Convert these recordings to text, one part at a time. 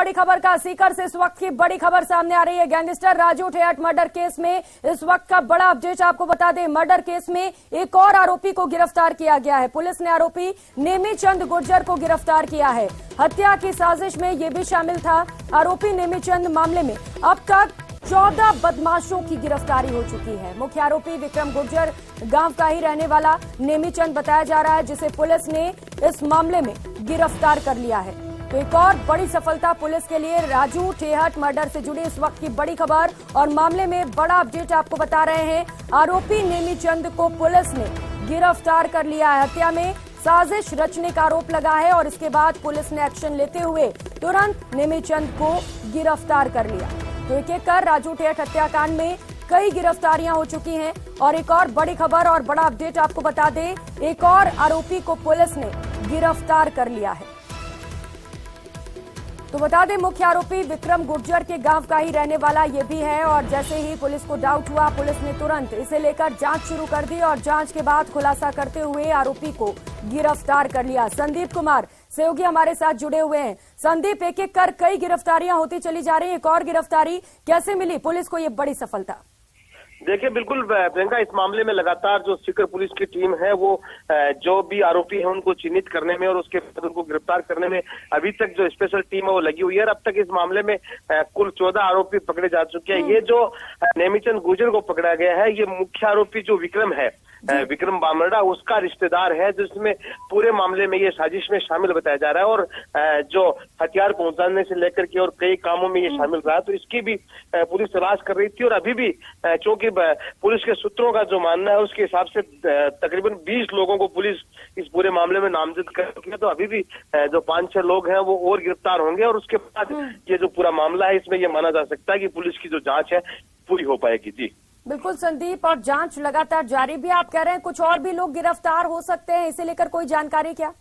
बड़ी खबर का सीकर से इस वक्त की बड़ी खबर सामने आ रही है। Gangster Raju Thehat murder case में इस वक्त का बड़ा अपडेट आपको बता दें। मर्डर केस में एक और आरोपी को गिरफ्तार किया गया है। पुलिस ने आरोपी नेमीचंद गुर्जर को गिरफ्तार किया है। हत्या की साजिश में ये भी शामिल था। आरोपी नेमीचंद मामले में अब तक 14 बदमाशों की गिरफ्तारी हो चुकी है। मुख्य आरोपी विक्रम गुर्जर गांव का ही रहने वाला नेमीचंद बताया जा रहा है, जिसे पुलिस ने इस मामले में गिरफ्तार कर लिया है। तो एक और बड़ी सफलता पुलिस के लिए। राजू ठेहट मर्डर से जुड़ी इस वक्त की बड़ी खबर और मामले में बड़ा अपडेट आपको बता रहे हैं। आरोपी नेमीचंद को पुलिस ने गिरफ्तार कर लिया है। हत्या में साजिश रचने का आरोप लगा है और इसके बाद पुलिस ने एक्शन लेते हुए तुरंत नेमीचंद को गिरफ्तार कर लिया। तो एक एक कर राजू ठेहट हत्याकांड में कई गिरफ्तारियां हो चुकी हैं। और एक और बड़ी खबर और बड़ा अपडेट आपको बता दें, एक और आरोपी को पुलिस ने गिरफ्तार कर लिया है। तो बता दें, मुख्य आरोपी विक्रम गुर्जर के गांव का ही रहने वाला ये भी है। और जैसे ही पुलिस को डाउट हुआ, पुलिस ने तुरंत इसे लेकर जांच शुरू कर दी और जांच के बाद खुलासा करते हुए आरोपी को गिरफ्तार कर लिया। संदीप कुमार सहयोगी हमारे साथ जुड़े हुए हैं। संदीप, एक एक कर कई गिरफ्तारियां होती चली जा रही हैं। एक और गिरफ्तारी कैसे मिली पुलिस को ये बड़ी सफलता? देखिए, बिल्कुल प्रियंका, इस मामले में लगातार जो सीकर पुलिस की टीम है वो जो भी आरोपी है उनको चिन्हित करने में और उसके बाद उनको गिरफ्तार करने में अभी तक जो स्पेशल टीम है वो लगी हुई है। और अब तक इस मामले में कुल 14 आरोपी पकड़े जा चुके हैं। ये जो नेमीचंद गुर्जर को पकड़ा गया है, ये मुख्य आरोपी जो विक्रम है, विक्रम बामरडा, उसका रिश्तेदार है, जिसमें पूरे मामले में ये साजिश में शामिल बताया जा रहा है। और जो हथियार पहुंचाने से लेकर के और कई कामों में ये शामिल रहा, तो इसकी भी पुलिस तलाश कर रही थी। और अभी भी चूंकि पुलिस के सूत्रों का जो मानना है उसके हिसाब से तकरीबन 20 लोगों को पुलिस इस पूरे मामले में नामजद कर चुकी है। तो अभी भी जो 5-6 लोग हैं वो और गिरफ्तार होंगे और उसके बाद ये जो पूरा मामला है इसमें ये माना जा सकता है कि पुलिस की जो जांच है पूरी हो पाएगी। जी बिल्कुल संदीप, और जांच लगातार जारी भी। आप कह रहे हैं कुछ और भी लोग गिरफ्तार हो सकते हैं, इसे लेकर कोई जानकारी क्या?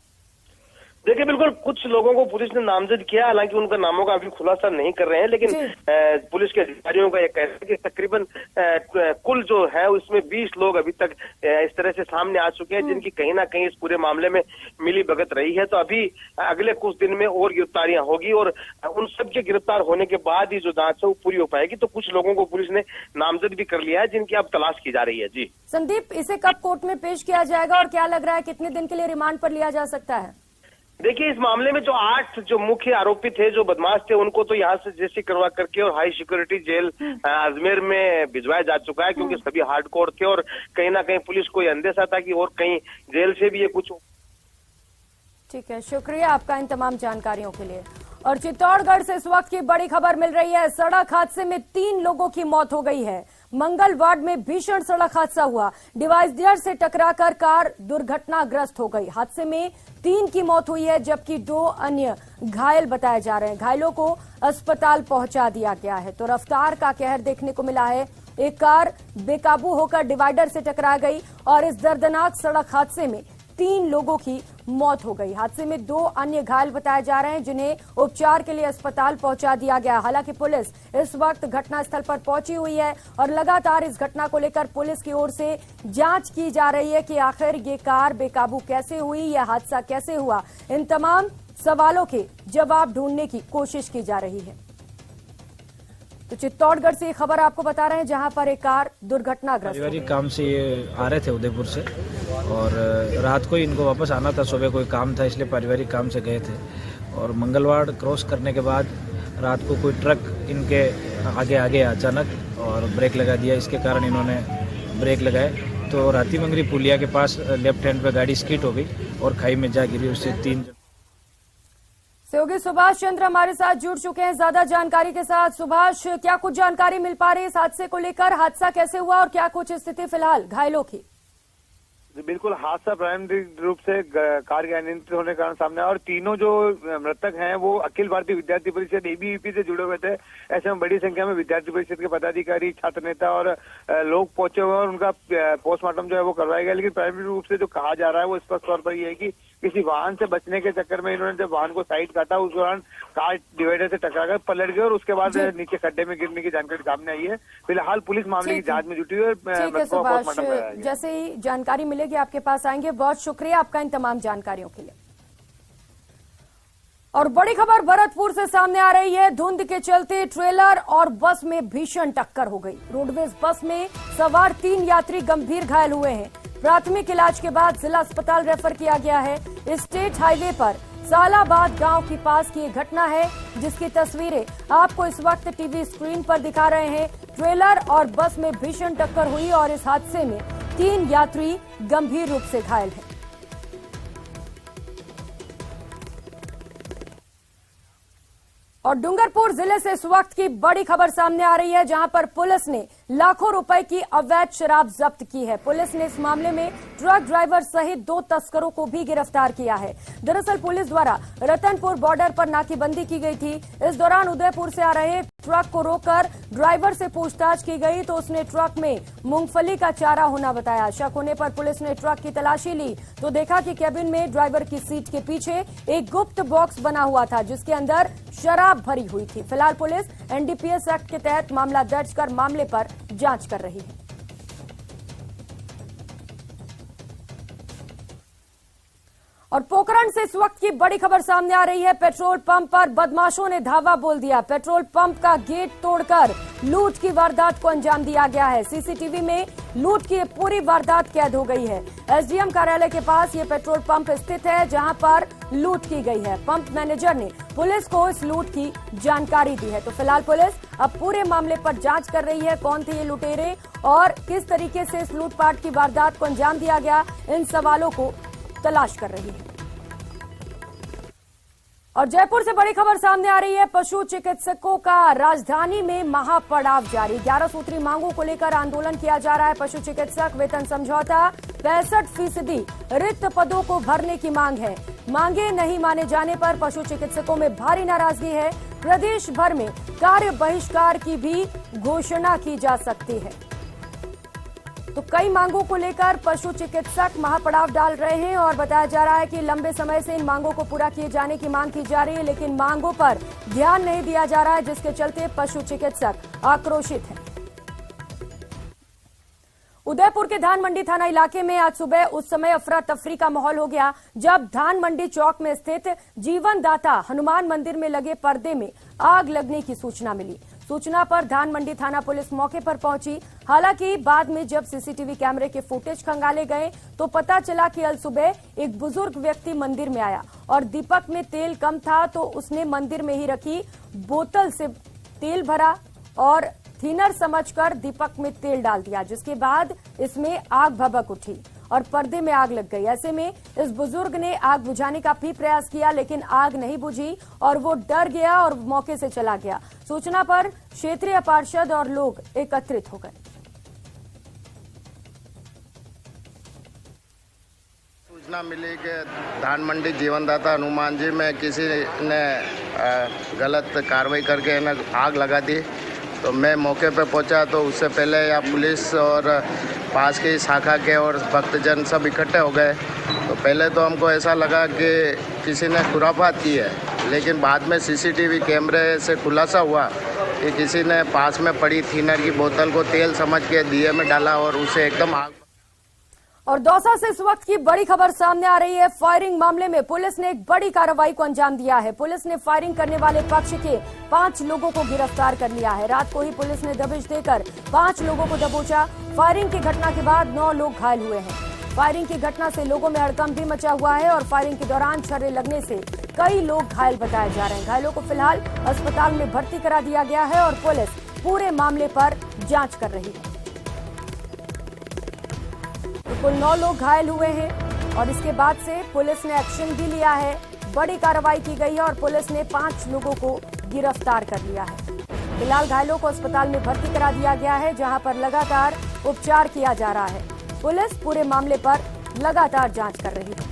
देखिए, बिल्कुल कुछ लोगों को पुलिस ने नामजद किया, हालांकि उनका नामों का अभी खुलासा नहीं कर रहे हैं। लेकिन पुलिस के अधिकारियों का यह कहना है कि तकरीबन कुल जो है उसमें 20 लोग अभी तक इस तरह से सामने आ चुके हैं, जिनकी कहीं ना कहीं इस पूरे मामले में मिली भगत रही है। तो अभी अगले कुछ दिन में और गिरफ्तारियां होगी और उन सबके गिरफ्तार होने के बाद ही जो जांच है वो पूरी हो पाएगी। तो कुछ लोगों को पुलिस ने नामजद भी कर लिया है, जिनकी अब तलाश की जा रही है। जी संदीप, इसे कब कोर्ट में पेश किया जाएगा और क्या लग रहा है कितने दिन के लिए रिमांड पर लिया जा सकता है? देखिए, इस मामले में जो 8 जो मुख्य आरोपी थे, जो बदमाश थे, उनको तो यहाँ से जेसी करवा करके और हाई सिक्योरिटी जेल अजमेर में भिजवाया जा चुका है, क्योंकि सभी हार्डकोर थे और कहीं ना कहीं पुलिस को यह अंदेशा था कि और कहीं जेल से भी ये कुछ। ठीक है, शुक्रिया आपका इन तमाम जानकारियों के लिए। और चित्तौड़गढ़ से इस वक्त की बड़ी खबर मिल रही है। सड़क हादसे में 3 लोगों की मौत हो गई है। मंगल वार्ड में भीषण सड़क हादसा हुआ। डिवाइडर से टकराकर कार दुर्घटनाग्रस्त हो गई। हादसे में 3 की मौत हुई है, जबकि 2 अन्य घायल बताए जा रहे हैं। घायलों को अस्पताल पहुंचा दिया गया है। तो रफ्तार का कहर देखने को मिला है। एक कार बेकाबू होकर डिवाइडर से टकरा गई और इस दर्दनाक सड़क हादसे में 3 लोगों की मौत हो गई। हादसे में 2 अन्य घायल बताए जा रहे हैं, जिन्हें उपचार के लिए अस्पताल पहुंचा दिया गया। हालांकि पुलिस इस वक्त घटनास्थल पर पहुंची हुई है और लगातार इस घटना को लेकर पुलिस की ओर से जांच की जा रही है कि आखिर ये कार बेकाबू कैसे हुई, यह हादसा कैसे हुआ। इन तमाम सवालों के जवाब ढूंढने की कोशिश की जा रही है। तो चित्तौड़गढ़ से ये खबर आपको बता रहे हैं, जहां पर एक कार दुर्घटनाग्रस्त। पारिवारिक काम से ये आ रहे थे उदयपुर से और रात को ही इनको वापस आना था। सुबह कोई काम था, इसलिए पारिवारिक काम से गए थे। और मंगलवार क्रॉस करने के बाद रात को कोई ट्रक इनके आगे आ गया अचानक और ब्रेक लगा दिया। इसके कारण इन्होंने ब्रेक लगाए तो राती मंगरी पुलिया के पास लेफ्ट हैंड पे गाड़ी स्किड हो गई और खाई में जा गिरी। उससे 3 सहयोगी सुभाष चंद्र हमारे साथ जुड़ चुके हैं ज्यादा जानकारी के साथ। सुभाष, क्या कुछ जानकारी मिल पा रही है इस हादसे को लेकर? हादसा कैसे हुआ और क्या कुछ स्थिति फिलहाल घायलों की? बिल्कुल, हादसा प्रारंभिक रूप से कार के अनियंत्रित होने के कारण सामने आया और तीनों जो मृतक हैं वो अखिल भारतीय विद्यार्थी परिषद एबीवीपी से जुड़े हुए थे। ऐसे में बड़ी संख्या में विद्यार्थी परिषद के पदाधिकारी, छात्र नेता और लोग पहुंचे हुए और उनका पोस्टमार्टम जो है वो करवाया गया। लेकिन प्रारंभिक रूप से जो कहा जा रहा है वो स्पष्ट तौर पर यह है कि किसी वाहन से बचने के चक्कर में इन्होंने जब वाहन को साइड काटा, उस दौरान कार डिवाइडर से टकराकर पलट गई और उसके बाद नीचे खड्डे में गिरने की जानकारी सामने आई है। फिलहाल पुलिस मामले की जांच में जुटी हुई है। सुभाष, जैसे ही जानकारी मिलेगी आपके पास आएंगे। बहुत शुक्रिया आपका इन तमाम जानकारियों के लिए। और बड़ी खबर भरतपुर से सामने आ रही है। धुंध के चलते ट्रेलर और बस में भीषण टक्कर हो गई। रोडवेज बस में सवार 3 यात्री गंभीर घायल हुए हैं। प्राथमिक इलाज के बाद जिला अस्पताल रेफर किया गया है। स्टेट हाईवे पर सालाबाद गांव के पास की ये घटना है, जिसकी तस्वीरें आपको इस वक्त टीवी स्क्रीन पर दिखा रहे हैं। ट्रेलर और बस में भीषण टक्कर हुई और इस हादसे में 3 यात्री गंभीर रूप से घायल हैं। और डूंगरपुर जिले से इस वक्त की बड़ी खबर सामने आ रही है, जहां पर पुलिस ने लाखों रुपए की अवैध शराब जब्त की है। पुलिस ने इस मामले में ट्रक ड्राइवर सहित 2 तस्करों को भी गिरफ्तार किया है। दरअसल पुलिस द्वारा रतनपुर बॉर्डर पर नाकेबंदी की गई थी। इस दौरान उदयपुर से आ रहे ट्रक को रोककर ड्राइवर से पूछताछ की गई तो उसने ट्रक में मूंगफली का चारा होना बताया। शक होने पर पुलिस ने ट्रक की तलाशी ली तो देखा कि केबिन में ड्राइवर की सीट के पीछे एक गुप्त बॉक्स बना हुआ था, जिसके अंदर शराब भरी हुई थी। फिलहाल पुलिस एनडीपीएस एक्ट के तहत मामला दर्ज कर मामले पर जांच कर रही है। और पोखरण से इस वक्त की बड़ी खबर सामने आ रही है। पेट्रोल पंप पर बदमाशों ने धावा बोल दिया। पेट्रोल पंप का गेट तोड़कर लूट की वारदात को अंजाम दिया गया है। सीसीटीवी में लूट की पूरी वारदात कैद हो गई है। एसडीएम कार्यालय के पास ये पेट्रोल पंप स्थित है, जहां पर लूट की गई है। पंप मैनेजर ने पुलिस को इस लूट की जानकारी दी है। तो फिलहाल पुलिस अब पूरे मामले पर जांच कर रही है। कौन थे ये लुटेरे और किस तरीके से इस लूटपाट की वारदात को अंजाम दिया गया, इन सवालों को तलाश कर रही है। और जयपुर से बड़ी खबर सामने आ रही है। पशु चिकित्सकों का राजधानी में महापड़ाव जारी। 11 सूत्री मांगों को लेकर आंदोलन किया जा रहा है। पशु चिकित्सक वेतन समझौता, 65% रिक्त पदों को भरने की मांग है। मांगे नहीं माने जाने पर पशु चिकित्सकों में भारी नाराजगी है। प्रदेश भर में कार्य बहिष्कार की भी घोषणा की जा सकती है। तो कई मांगों को लेकर पशु चिकित्सक महापड़ाव डाल रहे हैं और बताया जा रहा है कि लंबे समय से इन मांगों को पूरा किए जाने की मांग की जा रही है, लेकिन मांगों पर ध्यान नहीं दिया जा रहा है, जिसके चलते पशु चिकित्सक आक्रोशित हैं। उदयपुर के धान मंडी थाना इलाके में आज सुबह उस समय अफरा तफरी का माहौल हो गया, जब धान मंडी चौक में स्थित जीवन दाता हनुमान मंदिर में लगे पर्दे में आग लगने की सूचना मिली। सूचना पर धान मंडी थाना पुलिस मौके पर पहुंची। हालांकि बाद में जब सीसीटीवी कैमरे के फुटेज खंगाले गए तो पता चला कि अल सुबह एक बुजुर्ग व्यक्ति मंदिर में आया और दीपक में तेल कम था तो उसने मंदिर में ही रखी बोतल से तेल भरा और थिनर समझकर दीपक में तेल डाल दिया, जिसके बाद इसमें आग भभक उठी और पर्दे में आग लग गई। ऐसे में इस बुजुर्ग ने आग बुझाने का भी प्रयास किया, लेकिन आग नहीं बुझी और वो डर गया और मौके से चला गया। सूचना पर क्षेत्रीय पार्षद और लोग एकत्रित हो गए। सूचना मिली कि धान मंडी जीवनदाता हनुमान जी में किसी ने गलत कार्रवाई करके आग लगा दी। तो मैं मौके पे पहुंचा तो उससे पहले यहाँ पुलिस और पास की शाखा के और भक्तजन सब इकट्ठे हो गए। तो पहले तो हमको ऐसा लगा कि किसी ने खुराफात की है, लेकिन बाद में सीसीटीवी कैमरे से खुलासा हुआ कि किसी ने पास में पड़ी थिनर की बोतल को तेल समझ के दिए में डाला और उसे एकदम आग। और दौसा से इस वक्त की बड़ी खबर सामने आ रही है। फायरिंग मामले में पुलिस ने एक बड़ी कार्रवाई को अंजाम दिया है। पुलिस ने फायरिंग करने वाले पक्ष के 5 लोगों को गिरफ्तार कर लिया है। रात को ही पुलिस ने दबिश देकर 5 लोगों को दबोचा। फायरिंग की घटना के बाद 9 लोग घायल हुए हैं। फायरिंग की घटना से लोगों में हड़कंप भी मचा हुआ है और फायरिंग के दौरान छर्रे लगने से कई लोग घायल बताए जा रहे हैं। घायलों को फिलहाल अस्पताल में भर्ती करा दिया गया है और पुलिस पूरे मामले पर जांच कर रही है। कुल 9 लोग घायल हुए हैं और इसके बाद से पुलिस ने एक्शन भी लिया है। बड़ी कार्रवाई की गई है और पुलिस ने 5 लोगों को गिरफ्तार कर लिया है। फिलहाल घायलों को अस्पताल में भर्ती करा दिया गया है, जहां पर लगातार उपचार किया जा रहा है। पुलिस पूरे मामले पर लगातार जांच कर रही है।